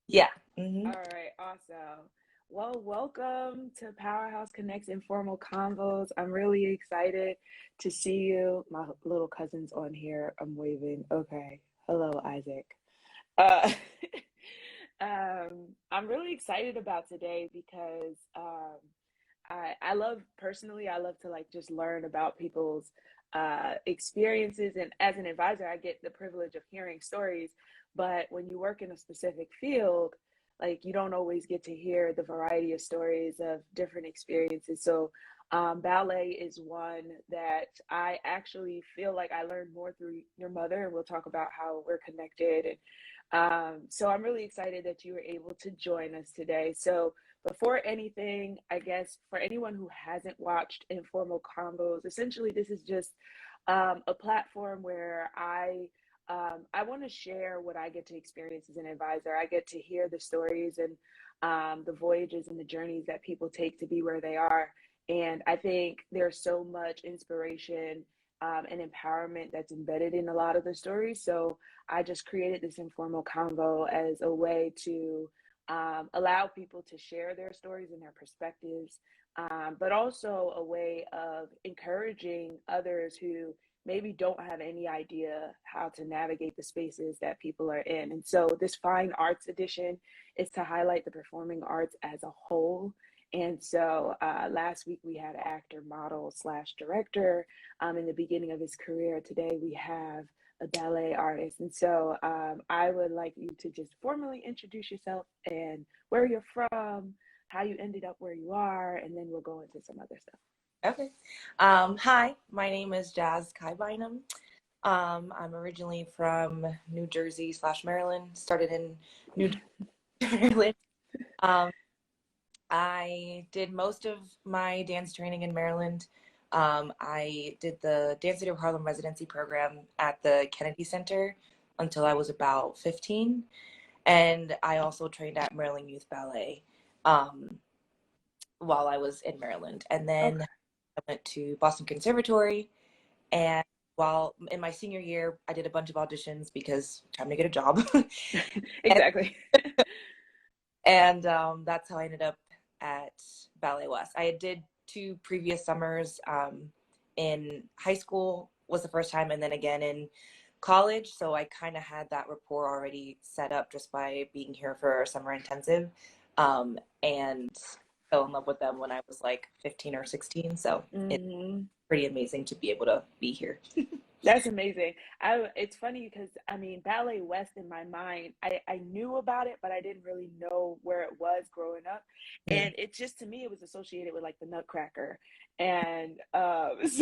Yeah. All right, awesome. Well, welcome to Powerhouse Connects Informal Convos. I'm really excited to see you. My little cousin's on here. I'm waving. Okay. Hello, Isaac. Uh, I'm really excited about today because I love personally, I love to like just learn about people's experiences. And as an advisor, I get the privilege of hearing stories. But when you work in a specific field, like you don't always get to hear the variety of stories of different experiences. So, ballet is one that I actually feel like I learned more through your mother, and we'll talk about how we're connected. And so I'm really excited that you were able to join us today. So, before anything, I guess for anyone who hasn't watched Informal Combos, essentially this is just a platform where I want to share what I get to experience as an advisor. I get to hear the stories and the voyages and the journeys that people take to be where they are. And I think there's so much inspiration and empowerment that's embedded in a lot of the stories. So I just created this informal convo as a way to allow people to share their stories and their perspectives, but also a way of encouraging others who maybe don't have any idea how to navigate the spaces that people are in. And so this fine arts edition is to highlight the performing arts as a whole. And so last week we had an actor, model slash director in the beginning of his career. Today we have a ballet artist. And so I would like you to just formally introduce yourself and where you're from, how you ended up where you are, and then we'll go into some other stuff. Okay. Hi, my name is Khai Bynum. I'm originally from New Jersey slash Maryland. Started in New Jersey, Maryland. Um, I did most of my dance training in Maryland. I did the Dance City of Harlem residency program at the Kennedy Center until I was about 15. And I also trained at Maryland Youth Ballet while I was in Maryland. And then Okay. I went to Boston Conservatory. And while in my senior year, I did a bunch of auditions because time to get a job. and Exactly. that's how I ended up at Ballet West. I did 2 previous summers in high school was the first time, and then again in college. So I kind of had that rapport already set up just by being here for a summer intensive, and fell in love with them when I was like 15 or 16. So it's Hmm. pretty amazing to be able to be here. That's amazing. It's funny because I mean Ballet West in my mind, I knew about it, but I didn't really know where it was growing up. And it just to me it was associated with like the Nutcracker. And so like, I was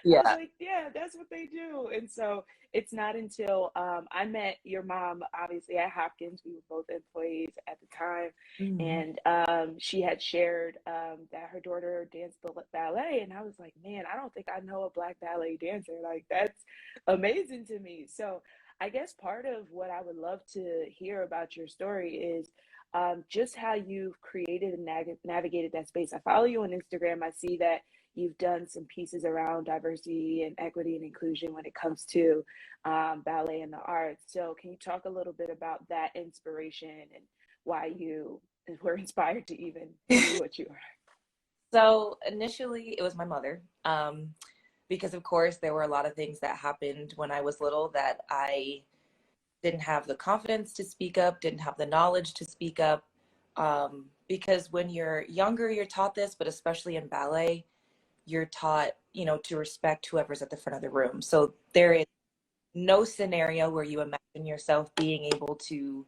Yeah. like, yeah, that's what they do. And so it's not until I met your mom, obviously at Hopkins, we were both employees at the time, Mhm. and she had shared that her daughter danced ballet, and I was like, man, I don't think I know a black ballet dancer. Like that's amazing to me. So I guess part of what I would love to hear about your story is just how you've created and navigated that space. I follow you on Instagram. I see that you've done some pieces around diversity and equity and inclusion when it comes to ballet and the arts. So can you talk a little bit about that inspiration and why you were inspired to even be what you are? So initially, it was my mother, because of course there were a lot of things that happened when I was little that I didn't have the confidence to speak up, didn't have the knowledge to speak up. Because when you're younger, you're taught this, but especially in ballet, you're taught, to respect whoever's at the front of the room. So there is no scenario where you imagine yourself being able to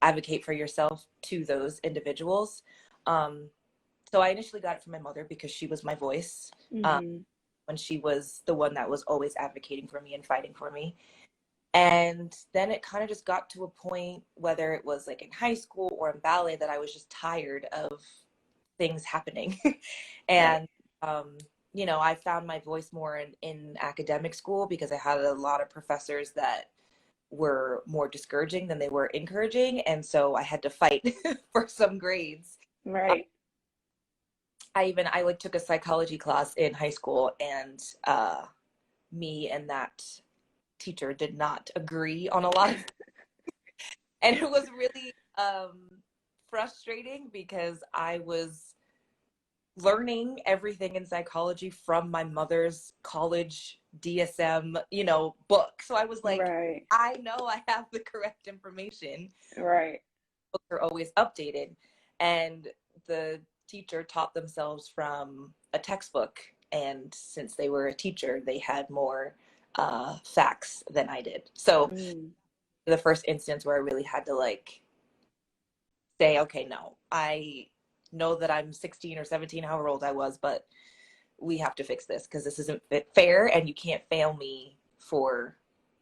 advocate for yourself to those individuals. Um, so I initially got it from my mother because she was my voice, Mm-hmm. when she was the one that was always advocating for me and fighting for me. And then it kind of just got to a point, whether it was like in high school or in ballet, that I was just tired of things happening. Right. and, I found my voice more in academic school because I had a lot of professors that were more discouraging than they were encouraging. And so I had to fight for some grades. Right. I like took a psychology class in high school, and me and that teacher did not agree on a lot of, and it was really um, frustrating because I was learning everything in psychology from my mother's college DSM, book. So I was like, Right. I know I have the correct information. Right. Books are always updated. And the teacher taught themselves from a textbook. And since they were a teacher, they had more facts than I did. So Mm. the first instance where I really had to like say, okay, no, I know that I'm 16 or 17, however old I was, but we have to fix this because this isn't fair and you can't fail me for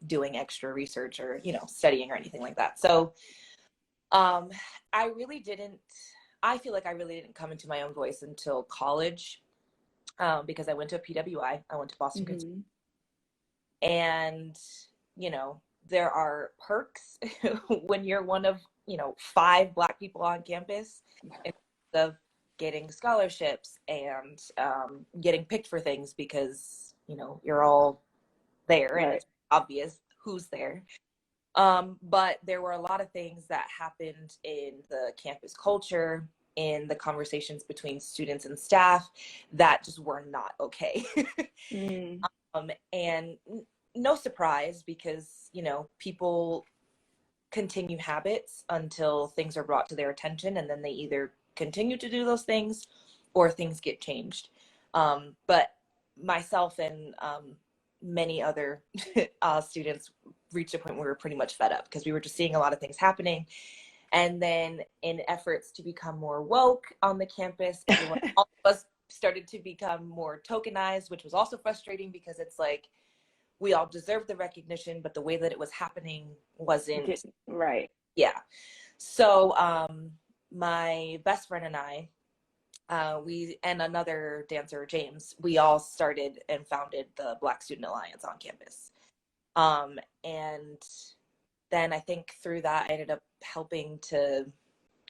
doing extra research or, studying or anything like that. So um, I really didn't, I feel like I really didn't come into my own voice until college because I went to a PWI. I went to Boston Mm-hmm. and, you know, there are perks when you're one of, 5 Black people on campus in terms of getting scholarships and getting picked for things because, you're all there and Right. it's obvious who's there. But there were a lot of things that happened in the campus culture, in the conversations between students and staff that just were not okay. Mm. And no surprise because, people continue habits until things are brought to their attention and then they either continue to do those things or things get changed. But myself and many other students reached a point where we were pretty much fed up because we were just seeing a lot of things happening. And then in efforts to become more woke on the campus, everyone, all of us started to become more tokenized, which was also frustrating because it's like we all deserved the recognition, but the way that it was happening wasn't, Right. yeah. So my best friend and I, we and another dancer, James, we all started and founded the Black Student Alliance on campus. And then I think through that, I ended up helping to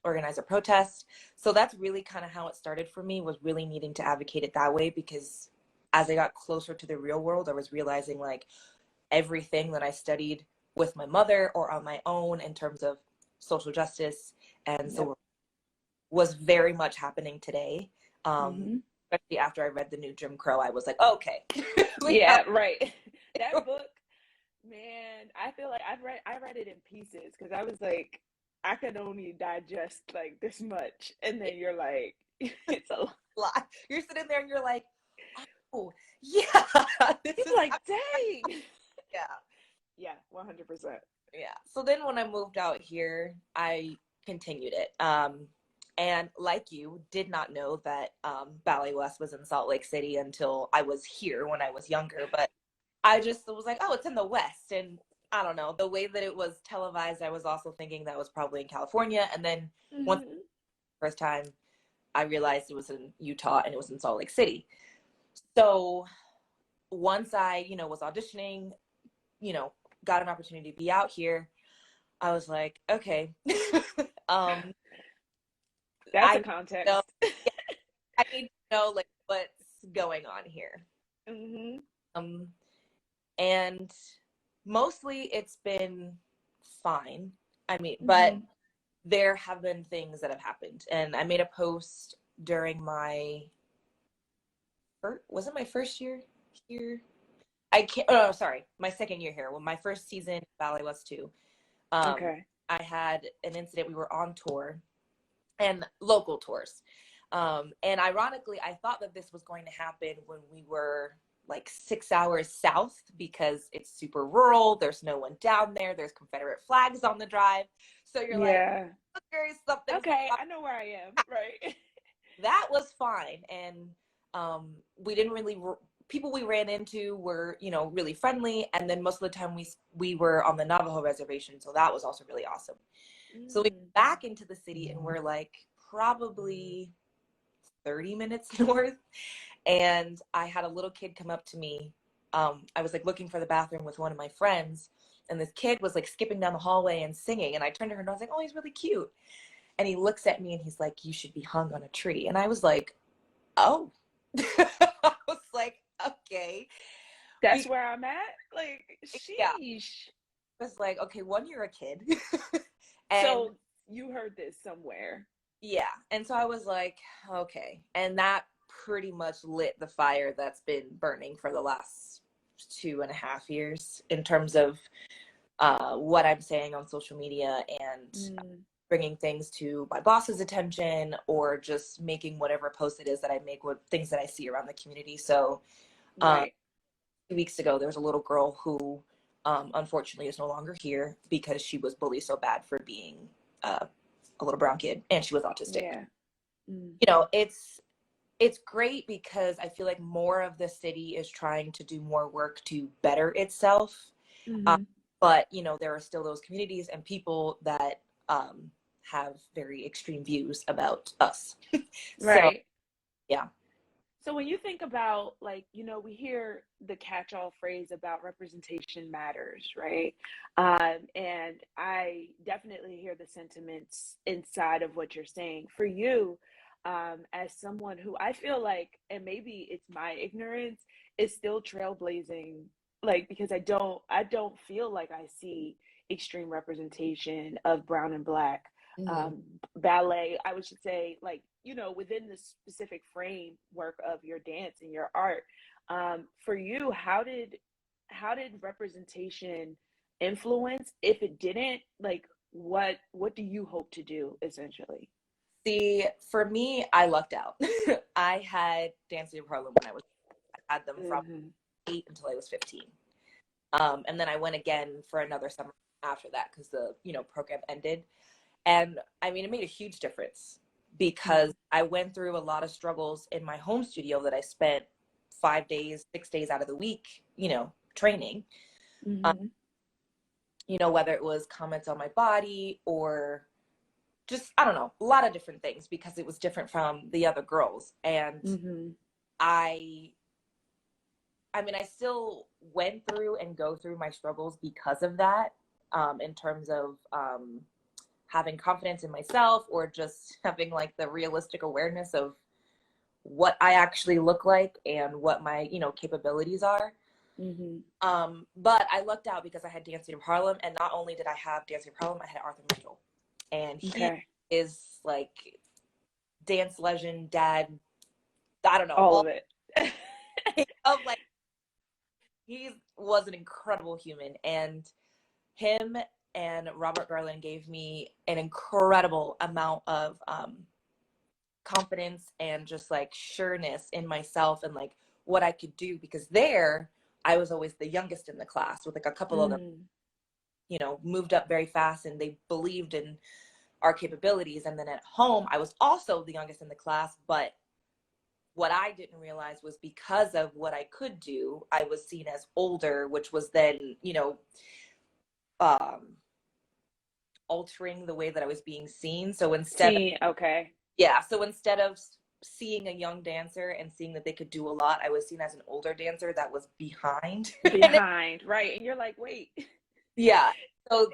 organize a protest. So that's really kind of how it started for me, was really needing to advocate it that way because as I got closer to the real world, I was realizing like everything that I studied with my mother or on my own in terms of social justice and Yep. so was very much happening today. Mm-hmm. Especially after I read the new Jim Crow, I was like, okay, we have Yeah, right. That book, man, I feel like I read it in pieces because I was like, I could only digest like this much, and then you're like, it's a lot. lot. You're sitting there and you're like, oh yeah, this You're is like, dang. yeah. Yeah, 100%. Yeah. So then when I moved out here, I continued it. And like you, did not know that Ballet West was in Salt Lake City until I was here when I was younger. But I just was like, oh, it's in the West. And I don't know, the way that it was televised, I was also thinking that was probably in California. And then once Mm-hmm. the first time, I realized it was in Utah and it was in Salt Lake City. So once I, was auditioning, you know, got an opportunity to be out here, I was like, okay, um, That's a I know, context. yeah, I need to know like what's going on here. Mm-hmm. Um, and mostly it's been fine. I mean, but Mm-hmm. there have been things that have happened, and I made a post during was it my first year here? I can't. Oh, sorry, my second year here. Well, my first season Ballet was too. Um, Okay. I had an incident. We were on tour and local tours. And ironically, I thought that this was going to happen when we were like 6 hours south because it's super rural. There's no one down there. There's Confederate flags on the drive. So you're like, Yeah. okay, something's Okay, up. I know where I am. Right. That was fine. And we didn't really, people we ran into were, really friendly. And then most of the time we were on the Navajo reservation. So that was also really awesome. So we Mm. went back into the city and we're like probably 30 minutes north. And I had a little kid come up to me. I was like looking for the bathroom with one of my friends. And this kid was like skipping down the hallway and singing. And I turned to her and I was like, oh, he's really cute. And he looks at me and he's like, you should be hung on a tree. And I was like, oh. I was like, okay. That's where I'm at. Like, Yeah. sheesh. I was like, okay, one, you're a kid. And So you heard this somewhere. Yeah. And so I was like, okay. And that pretty much lit the fire that's been burning for the last 2.5 years in terms of what I'm saying on social media and Mm, bringing things to my boss's attention or just making whatever post it is that I make with things that I see around the community. So um, right. 2 weeks ago, there was a little girl who unfortunately is no longer here because she was bullied so bad for being uh, a little brown kid and she was autistic. Yeah. Mm, You know, it's great because I feel like more of the city is trying to do more work to better itself. Um, mm-hmm. but, you know, there are still those communities and people that have very extreme views about us. So, Right. yeah. So when you think about, like, we hear the catch-all phrase about representation matters, right? And I definitely hear the sentiments inside of what you're saying. For you, as someone who I feel like, and maybe it's my ignorance, is still trailblazing, like, because I don't feel like I see extreme representation of brown and black Mhm. um, ballet, I would should say, like, within the specific framework of your dance and your art. For you, how did representation influence? If it didn't, like, what do you hope to do essentially? See, for me, I lucked out. I had Dance Studio Harlem when I had them from Hmm. 8 until I was 15. And then I went again for another summer after that because the, program ended. And I mean, it made a huge difference because I went through a lot of struggles in my home studio that I spent 5 days, 6 days out of the week, training. Um, Hmm. whether it was comments on my body or just, I don't know, a lot of different things because it was different from the other girls. And Hmm. I, I mean, I still went through and go through my struggles because of that, in terms of having confidence in myself or just having like the realistic awareness of what I actually look like and what my, capabilities are. Hmm. But I lucked out because I had Dancing of Harlem, and not only did I have Dancing of Harlem, I had Arthur Mitchell, and he Okay. is like dance legend, dad. I don't know, All all of it. of like he was an incredible human, and him and Robert Garland gave me an incredible amount of confidence and just like sureness in myself and like what I could do because there I was always the youngest in the class with like a couple other, Mm, moved up very fast and they believed in our capabilities. And then at home, I was also the youngest in the class, but what I didn't realize was because of what I could do, I was seen as older, which was then, um, altering the way that I was being seen. So instead of, see, okay. yeah, so instead of seeing a young dancer and seeing that they could do a lot, I was seen as an older dancer that was behind. And it, Behind, right? And you're like, wait. yeah, so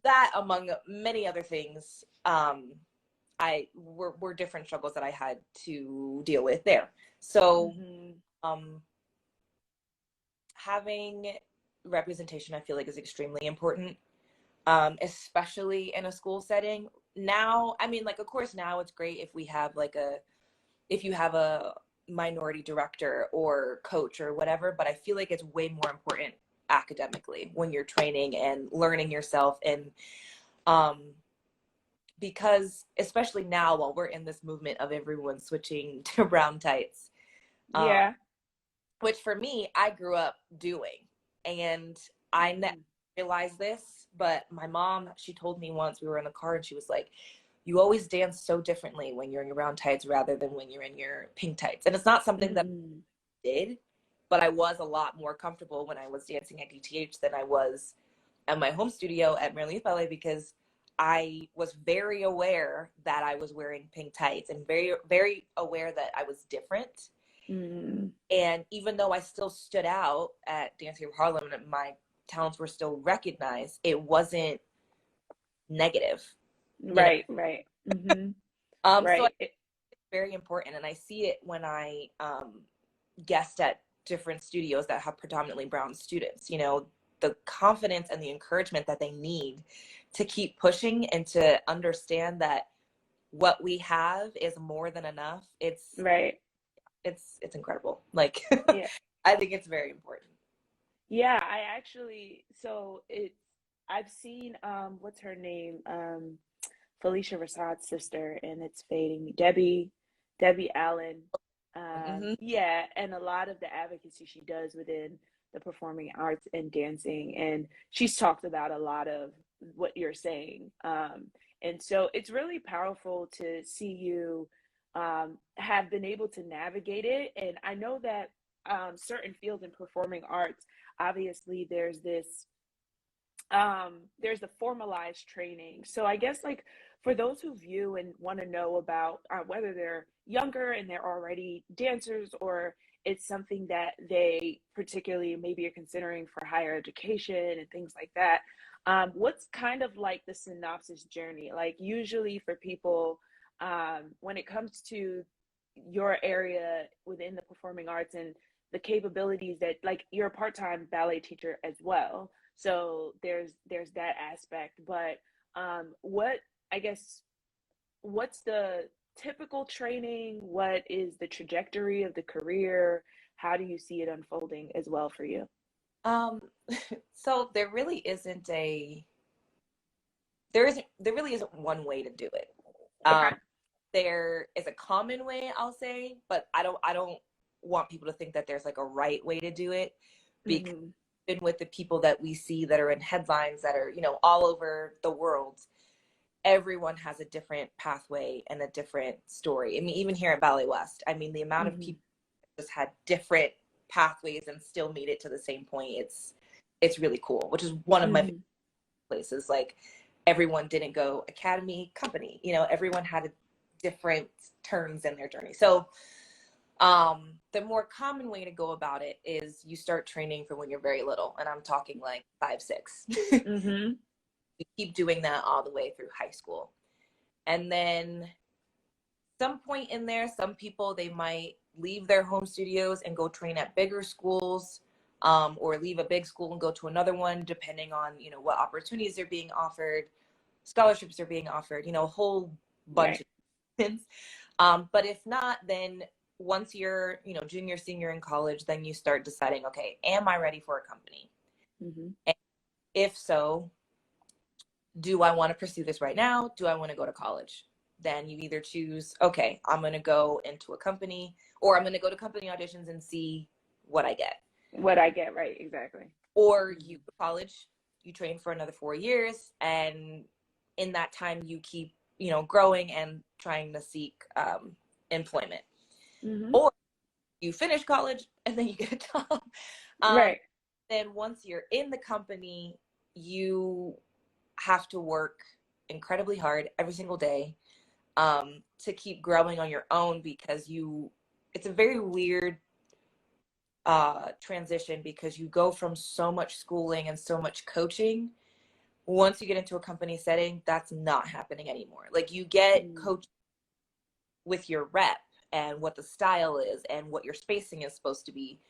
that among many other things, I were different struggles that I had to deal with there. So Hmm. um, having representation, I feel like, is extremely important, especially in a school setting. Now, I mean, like, of course, now it's great if we have like if you have a minority director or coach or whatever, but I feel like it's way more important academically when you're training and learning yourself and um because especially now while we're in this movement of everyone switching to brown tights, um Yeah. which for me I grew up doing, and I never Hmm. realized this, but my mom, she told me once, we were in the car and she was like, you always dance so differently when you're in your brown tights rather than when you're in your pink tights. And it's not something that Hmm. I did, but I was a lot more comfortable when I was dancing at DTH than I was at my home studio at Maryland Ballet because I was very aware that I was wearing pink tights and very, very aware that I was different. Hmm. And even though I still stood out at Dancing of Harlem and my talents were still recognized, it wasn't negative, you know. Right, right. Hmm. So Right. it's very important, and I see it when I guest at different studios that have predominantly brown students. The confidence and the encouragement that they need to keep pushing and to understand that what we have is more than enough. Right. It's incredible. Like, Yeah. I think it's very important. Yeah, I actually, so it's, I've seen, what's her name? Felicia Rasad's sister, and it's fading me. Debbie Allen. Hmm. Yeah, and a lot of the advocacy she does within the performing arts and dancing, and she's talked about a lot of what you're saying. And so it's really powerful to see you have been able to navigate it. And I know that certain fields in performing arts, obviously, there's the formalized training. So I guess, like, for those who view and want to know about whether they're younger and they're already dancers, or it's something that they particularly maybe are considering for higher education and things like that, what's kind of like the synopsis journey? Like, usually for people, when it comes to your area within the performing arts and the capabilities that, like, you're a part-time ballet teacher as well, so there's that aspect. But what, I guess, what's the typical training? What is the trajectory of the career? How do you see it unfolding as well for you? Um, so there really isn't one way to do it. Okay. Um, there is a common way, I'll say, but I don't want people to think that there's like a right way to do it, because Mm-hmm. even with the people that we see that are in headlines that are, all over the world, everyone has a different pathway and a different story. I mean, even here at Ballet West, I mean, the amount of Mm-hmm. people that just had different pathways and still made it to the same point, it's really cool, which is one of my favorite Mm-hmm. places. Like, everyone didn't go academy company, everyone had a different turns in their journey. So the more common way to go about it is you start training from when you're very little, and I'm talking like 5 6. Mm-hmm. You keep doing that all the way through high school, and then some point in there, some people, they might leave their home studios and go train at bigger schools, or leave a big school and go to another one, depending on what opportunities are being offered, scholarships are being offered, a whole bunch Right. of things. But if not, then once you're junior, senior in college, then you start deciding, okay, am I ready for a company? Mm-hmm. And if so, do I want to pursue this right now? Do I want to go to college? Then you either choose, okay, I'm going to go into a company, or I'm going to go to company auditions and see what I get. What I get, right, exactly. Or Mm-hmm. you go to college, you train for another 4 years, and in that time you keep, growing and trying to seek employment. Mm-hmm. Or you finish college and then you get a job. Um, Right. then once you're in the company, you have to work incredibly hard every single day, to keep growing on your own, because it's a very weird transition, because you go from so much schooling and so much coaching. Once you get into a company setting, that's not happening anymore. Like, you get Mm-hmm. coached with your rep and what the style is and what your spacing is supposed to be,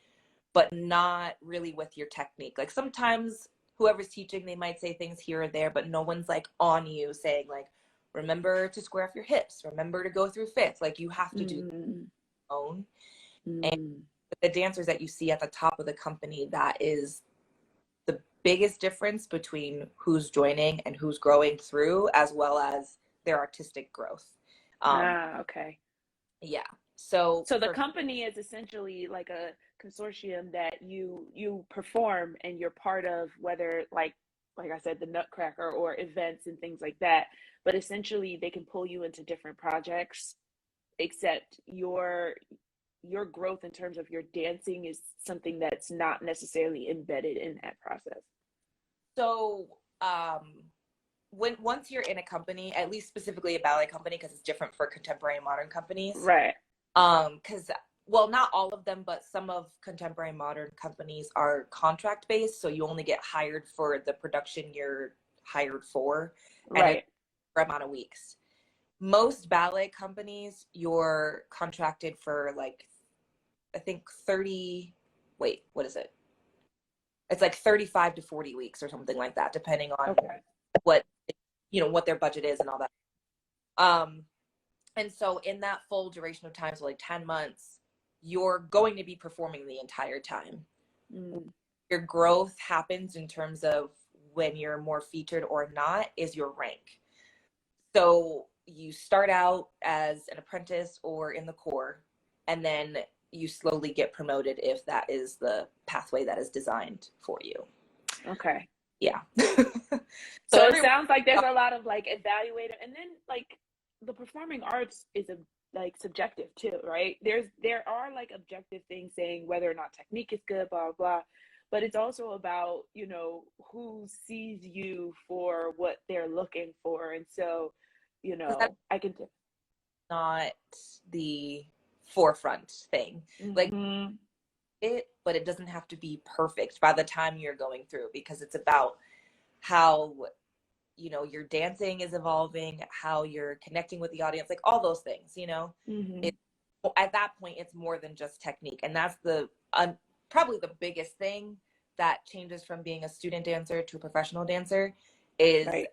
but not really with your technique. Like, sometimes whoever's teaching, they might say things here or there, but no one's like on you saying, like, remember to square off your hips, remember to go through fifth. Like, you have to do your Mm-hmm. own. And Mm-hmm. the dancers that you see at the top of the company, that is the biggest difference between who's joining and who's growing through, as well as their artistic growth. Um, Ah, okay. yeah. So So the for company is essentially like a consortium that you perform and you're part of, whether like I said, the Nutcracker or events and things like that. But essentially they can pull you into different projects, except your growth in terms of your dancing is something that's not necessarily embedded in that process. so when once you're in a company, at least specifically a ballet company, because it's different for contemporary and modern companies. Right. Because, well, not all of them, but some of contemporary modern companies are contract based, so you only get hired for the production you're hired for, and it's Right. for amount of weeks. Most ballet companies, you're contracted for, like, I think 30, wait, what is it? It's like 35 to 40 weeks or something like that, depending on Okay. what you know, what their budget is and all that. And so in that full duration of time, so like 10 months, you're going to be performing the entire time. Mm. Your growth happens in terms of when you're more featured or not is your rank. So you start out as an apprentice or in the corps, and then you slowly get promoted if that is the pathway that is designed for you. Okay. Yeah. So it sounds like there's a lot of like evaluator, and then like the performing arts is a like subjective too, right? There are like objective things saying whether or not technique is good, blah blah, but it's also about, you know, who sees you for what they're looking for. And so, you that's know, I can not the forefront thing. Like mm-hmm. it, but it doesn't have to be perfect by the time you're going through, because it's about how, you know, your dancing is evolving, how you're connecting with the audience, like all those things, you know. Mm-hmm. It, at that point it's more than just technique, and that's the probably the biggest thing that changes from being a student dancer to a professional dancer is Right.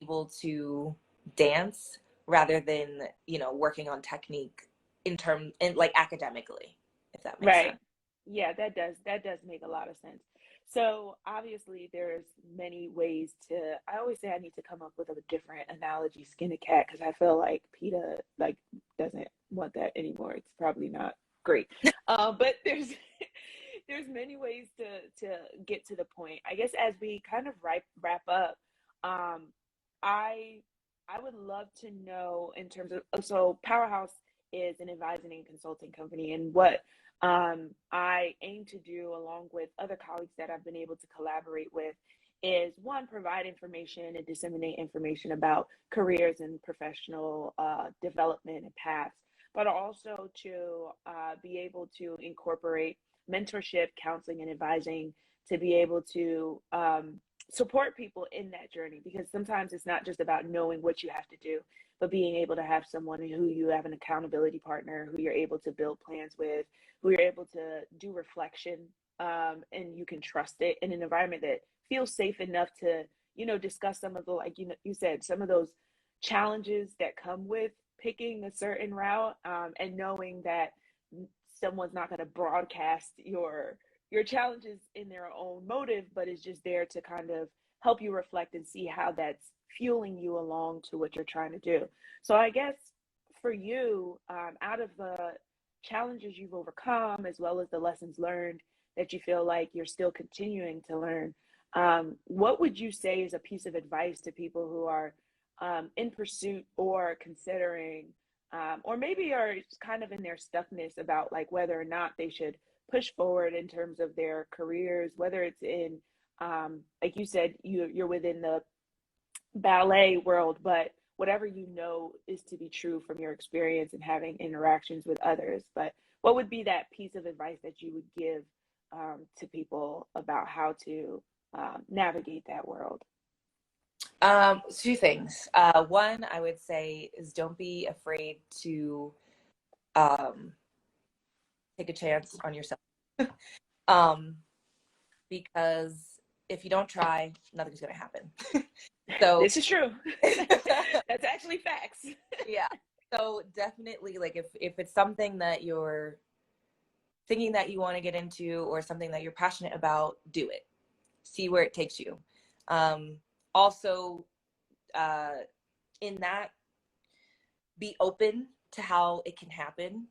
able to dance rather than, you know, working on technique in terms and like academically, if that makes Right. sense. Yeah, that does make a lot of sense. So obviously there's many ways to, I always say I need to come up with a different analogy, skin a cat, because I feel like PETA like doesn't want that anymore. It's probably not great. But there's there's many ways to get to the point. I guess as we kind of wrap up, um, I I would love to know in terms of, so Powerhouse is an advising and consulting company, and what I aim to do, along with other colleagues that I've been able to collaborate with, is one, provide information and disseminate information about careers and professional development and paths, but also to be able to incorporate mentorship, counseling, and advising to be able to support people in that journey. Because sometimes it's not just about knowing what you have to do, but being able to have someone who you have an accountability partner, who you're able to build plans with, who you're able to do reflection, and you can trust it in an environment that feels safe enough to, you know, discuss some of the, like, you know, you said, some of those challenges that come with picking a certain route, and knowing that someone's not going to broadcast your challenges in their own motive, but is just there to kind of help you reflect and see how that's fueling you along to what you're trying to do. So I guess for you, out of the challenges you've overcome, as well as the lessons learned that you feel like you're still continuing to learn, what would you say is a piece of advice to people who are in pursuit or considering, or maybe are kind of in their stuckness about like whether or not they should push forward in terms of their careers, whether it's in, like you said, you're within the ballet world, but whatever you know is to be true from your experience and having interactions with others. But what would be that piece of advice that you would give to people about how to navigate that world? Two things. One, I would say is don't be afraid to um, take a chance on yourself. um, because if you don't try, nothing's going to happen. So This is true. That's actually facts. yeah. So definitely, like if it's something that you're thinking that you want to get into or something that you're passionate about, do it. See where it takes you. Also, in that, be open to how it can happen,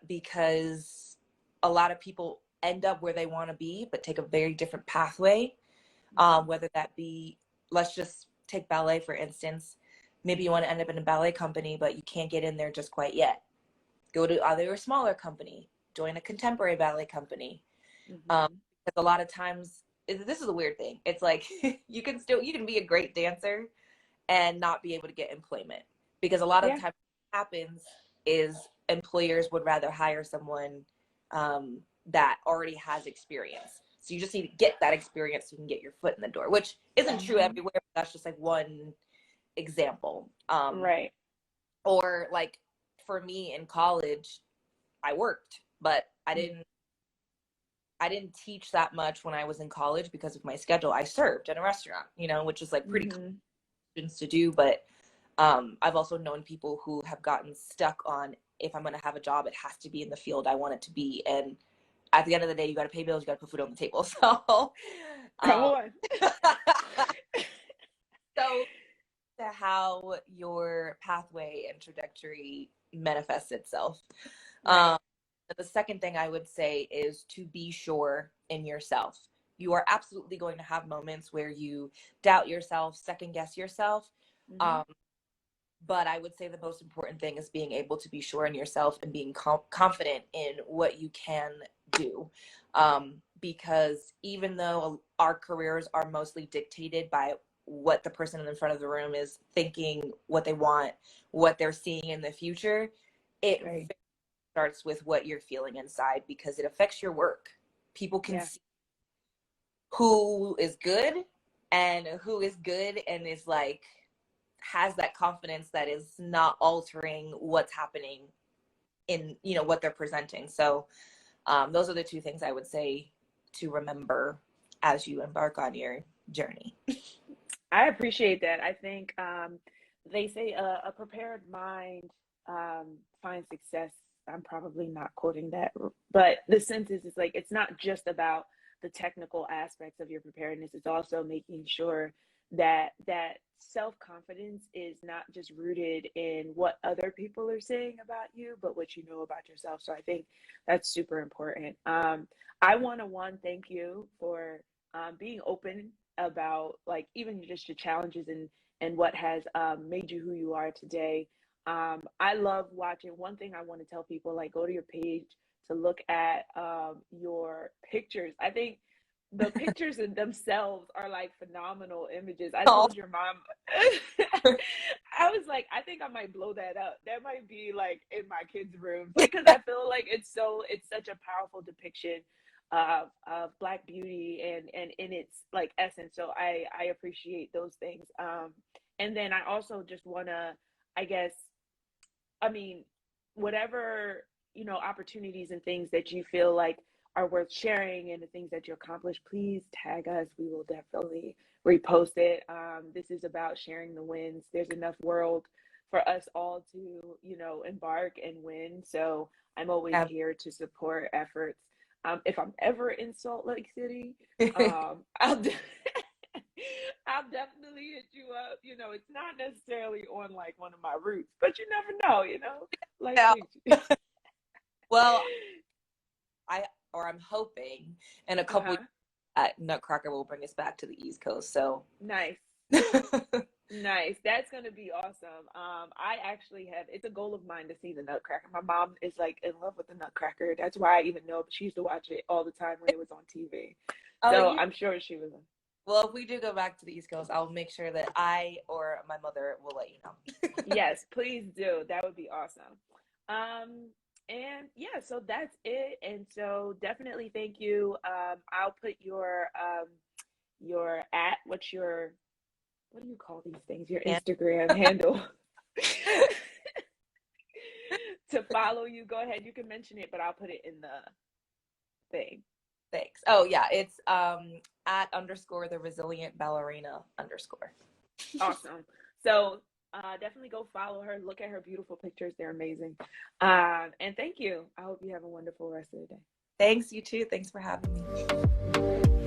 because a lot of people end up where they want to be, but take a very different pathway. Whether that be, let's just take ballet for instance. Maybe you want to end up in a ballet company, but you can't get in there just quite yet. Go to either a smaller company, join a contemporary ballet company. Mm-hmm. Because a lot of times, this is a weird thing. It's like you can be a great dancer and not be able to get employment, because a lot of Yeah. times what happens is employers would rather hire someone that already has experience. So you just need to get that experience so you can get your foot in the door, which isn't true Mm-hmm. everywhere, but that's just like one example. Right. Or like for me in college, I worked, but I didn't teach that much when I was in college because of my schedule. I served in a restaurant, you know, which is like pretty cool. Mm-hmm. students to do, but I've also known people who have gotten stuck on, if I'm going to have a job, it has to be in the field I want it to be. And at the end of the day, you got to pay bills, you got to put food on the table. So, Come um, on. so to how your pathway and trajectory manifests itself. Right. Um, the second thing I would say is to be sure in yourself. You are absolutely going to have moments where you doubt yourself, second guess yourself. Mm-hmm. Um, but I would say the most important thing is being able to be sure in yourself and being confident in what you can do. Because even though our careers are mostly dictated by what the person in front of the room is thinking, what they want, what they're seeing in the future, it Right. starts with what you're feeling inside, because it affects your work. People can Yeah. see who is good and who is good and is like, has that confidence that is not altering what's happening in, you know, what they're presenting. So those are the two things I would say to remember as you embark on your journey. I appreciate that. I think they say a prepared mind finds success. I'm probably not quoting that, but the sense is, it's like, it's not just about the technical aspects of your preparedness. It's also making sure that self-confidence is not just rooted in what other people are saying about you, but what you know about yourself. So I think that's super important. I want to, one, thank you for being open about, like, even just your challenges and what has made you who you are today. I love watching. One thing I want to tell people, like, go to your page to look at your pictures. I think the pictures in themselves are like phenomenal images. I Oh, told your mom, I was like, I think I might blow that up. That might be like in my kids' rooms, because I feel like it's such a powerful depiction of Black beauty and in its like essence. So I appreciate those things. And then I also just want to, I guess, I mean, whatever, opportunities and things that you feel like are worth sharing and the things that you accomplish, please tag us. We will definitely repost it. This is about sharing the wins. There's enough world for us all to, embark and win. So I'm always yeah. here to support efforts. If I'm ever in Salt Lake City, I'll definitely hit you up. It's not necessarily on like one of my routes, but you never know, life Yeah. changes. Well, I'm hoping in a couple Uh-huh. years that Nutcracker will bring us back to the East Coast. So Nice. Nice. That's gonna be awesome. I actually have, it's a goal of mine to see the Nutcracker. My mom is like in love with the Nutcracker. That's why I even know, she used to watch it all the time when it was on TV. oh, So I'm sure she was. well, if we do go back to the East Coast, I'll make sure that I or my mother will let you know. Yes, please do. That would be awesome. And yeah, so that's it. And so definitely thank you. I'll put your what do you call these things? Your And Instagram handle to follow you. Go ahead, you can mention it, but I'll put it in the thing. thanks. Oh yeah, it's at _ the resilient ballerina _ Awesome. So definitely go follow her. Look at her beautiful pictures. They're amazing. And thank you. I hope you have a wonderful rest of the day. Thanks, you too. Thanks for having me.